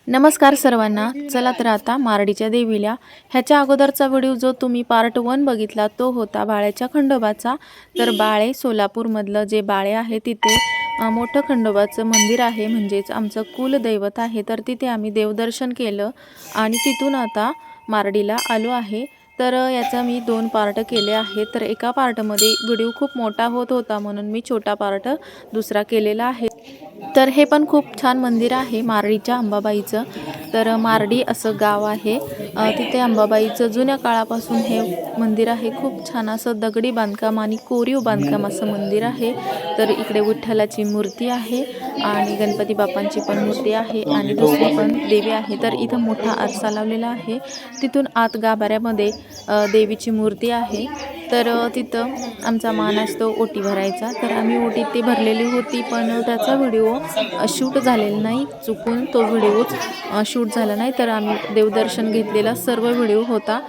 नमस्कार सर्वांना. चला तर आता मारडीच्या देवीला ह्याच्या अगोदरचा व्हिडिओ जो तुम्ही पार्ट 1 बघितला तो होता बाळेच्या खंडोबाचा. तर बाळे सोलापूरमधलं जे बाळे आहे तिथे मोठं खंडोबाचं मंदिर आहे, म्हणजेच आमचं कुलदैवत आहे. तर तिथे आम्ही देवदर्शन केलं आणि तिथून आता मारडीला आलो आहे. तर याचा मी 2 पार्ट केले आहेत. तर एका पार्टमध्ये व्हिडिओ खूप मोठा होत होता म्हणून मी छोटा पार्ट दुसरा केलेला आहे. तर हे पण खूप छान मंदिर आहे मारडीच्या अंबाबाईचं. तर मारडी असं गाव आहे, तिथे अंबाबाईचं जुन्या काळापासून हे मंदिर आहे. खूप छान असं दगडी बांधकाम आणि कोरीव बांधकाम असं मंदिर आहे. तर इकडे विठ्ठलाची मूर्ती आहे आणि गणपती बाप्पांची पण मूर्ती आहे आणि दुसरी पण देवी आहे. तर इथं मोठा आरसा लावलेला आहे. तिथून आत गाभाऱ्यामध्ये देवीची मूर्ती आहे. तर तिथं आमचा मान असतो ओटी भरायचा. तर आम्ही ओटी ती भरलेली होती, पण त्याचा व्हिडिओ शूट झालेला नाही. चुकून तो व्हिडिओच शूट झाला नाही. तर आम्ही देवदर्शन घेतलेला सर्व व्हिडिओ होता,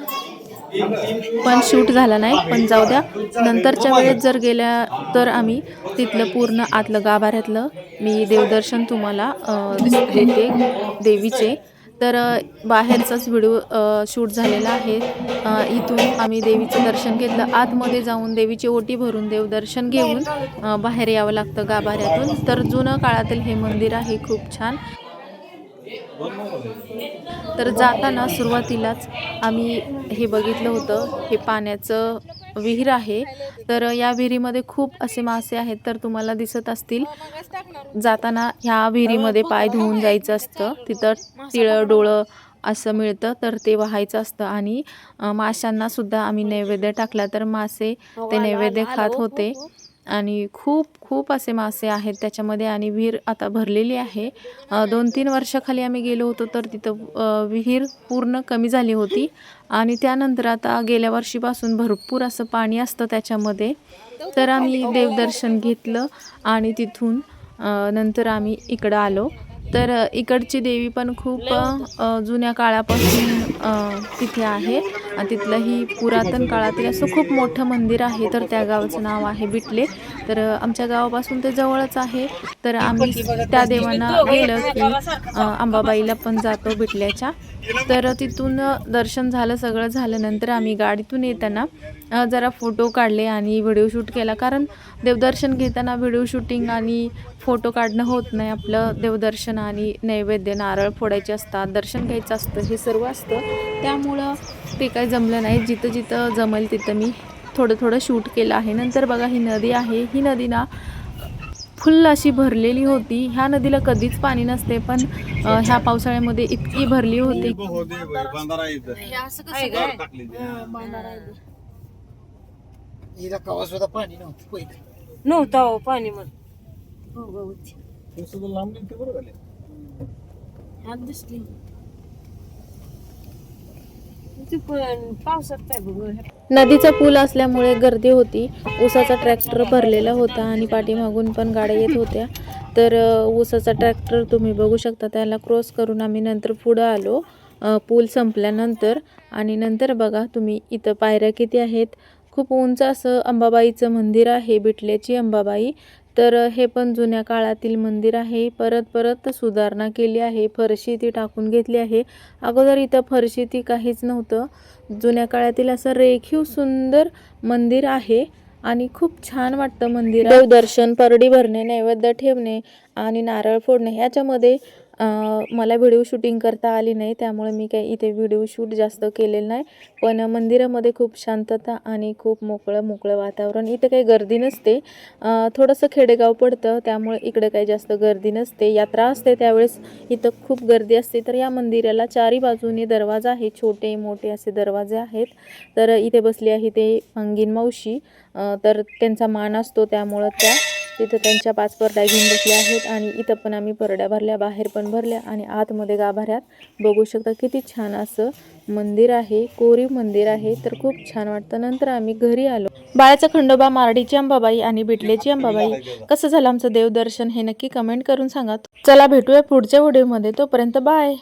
पण शूट झाला नाही. पण जाऊ द्या, नंतरच्या वेळेस जर गेल्या तर आम्ही तिथलं पूर्ण आतलं गाभाऱ्यातलं मी देवदर्शन तुम्हाला देते देवीचे. तर बाहेरचाच व्हिडिओ शूट झालेला आहे. इथून आम्ही देवीचं दर्शन घेतलं. आतमध्ये जाऊन देवीची ओटी भरून देवदर्शन घेऊन बाहेर यावं लागतं गाभाऱ्यातून. तर जुनं काळातील हे मंदिर आहे, खूप छान. तर जाताना सुरुवातीलाच आम्ही हे बघितलं होतं, हे पाण्याचं विहीर आहे. तर या विहिरीमध्ये खूप असे मासे आहेत, तर तुम्हाला दिसत असतील. जाताना ह्या विहिरीमध्ये पाय धुवून जायचं असतं. तिथं तिळं डोळं असं मिळतं, तर ते वाहायचं असतं. आणि माशांना सुद्धा आम्ही नैवेद्य टाकला, तर मासे ते नैवेद्य खात होते. आणि खूप खूप असे मासे आहेत त्याच्यामध्ये. आणि विहीर आता भरलेली आहे. 2-3 वर्षाखाली आम्ही गेलो होतो, तर तिथं विहीर पूर्ण कमी झाली होती. आणि त्यानंतर आता गेल्या वर्षीपासून भरपूर असं पाणी असतं त्याच्यामध्ये. तर आम्ही देवदर्शन घेतलं आणि तिथून नंतर आम्ही इकडं आलो. तर इकडची देवी पण खूप जुन्या काळापासून तिथे आहे. तिथलं ही पुरातन काळातील असं खूप मोठं मंदिर आहे. तर त्या गावाचं नाव आहे बिटले. तर आमच्या गावापासून ते जवळच आहे. तर आम्ही त्या देवांना गेलं की अंबाबाईला पण जातो बिटल्याच्या. तर तिथून दर्शन झालं, सगळं झालं. नंतर आम्ही गाडीतून येताना जरा फोटो काढले आणि व्हिडिओ शूट केला, कारण देवदर्शन घेताना व्हिडिओ शूटिंग आणि फोटो काढणं होत नाही. आपलं देवदर्शन आणि नैवेद्य नारळ फोडायचे असतात, दर्शन घ्यायचं असतं, हे सर्व असतं. त्यामुळं ते काही जमलं नाही. जिथं जिथं जमेल तिथं मी थोडं थोडं शूट केलं आहे. नंतर बघा ही नदी आहे. ही नदी ना फुल अशी भरलेली होती. ह्या नदीला कधीच पाणी नसते, पण ह्या पावसाळ्यामध्ये इतकी भरली होती. नव्हतं पाणी मग नदीचा पूल असल्यामुळे गर्दी होती. ऊसाचा ट्रॅक्टर भरलेला होता आणि पाठीमागून पण गाड्या येत होत्या. तर ऊसाचा ट्रॅक्टर तुम्ही बघू शकता, त्याला क्रॉस करून आम्ही नंतर पुढं आलो पूल संपल्यानंतर. आणि नंतर बघा तुम्ही इथं पायऱ्या किती आहेत. खूप उंच असं अंबाबाईचं मंदिर आहे, बिटल्याची अंबाबाई. तर हे पण जुन्या काळातील मंदिर आहे. परत सुधारणा केली आहे. फरशी ती टाकून घेतली आहे. अगोदर इथं फरशी ती काहीच नव्हतं. जुन्या काळातील असं रेखीव सुंदर मंदिर आहे आणि खूप छान वाटतं मंदिर. देवदर्शन, परडी भरणे, नैवेद्य ठेवणे आणि नारळ फोडणे ह्याच्यामध्ये मला व्हिडिओ शूटिंग करता आली नाही, त्यामुळे मी काही इथे व्हिडिओ शूट जास्त केलेलं नाही. पण मंदिरामध्ये खूप शांतता आणि खूप मोकळं वातावरण. इथे काही गर्दी नसते. थोडंसं खेडेगाव पडतं, त्यामुळे इकडे काही जास्त गर्दी नसते. यात्रा असते त्यावेळेस इथं खूप गर्दी असते. तर या मंदिराला चारी बाजूने दरवाजा आहे, छोटे मोठे असे दरवाजे आहेत. तर इथे बसली आहे ते अंगीन मावशी. तर त्यांचा मान असतो, त्यामुळं त्या तिथं त्यांच्या 5 परड्या घेऊन बसल्या आहेत. आणि इथं पण आम्ही परड्या भरल्या, बाहेर पण भरल्या. आणि आतमध्ये गाभाऱ्यात बघू शकता किती छान असं मंदिर आहे, कोरीव मंदिर आहे. तर खूप छान वाटतं. नंतर आम्ही घरी आलो. बाळाचा खंडोबा, मारडीची अंबाबाई आणि बिटल्याची अंबाबाई कसं झालं आमचं देवदर्शन हे नक्की कमेंट करून सांगा. चला भेटूया पुढच्या व्हिडिओमध्ये. तोपर्यंत बाय.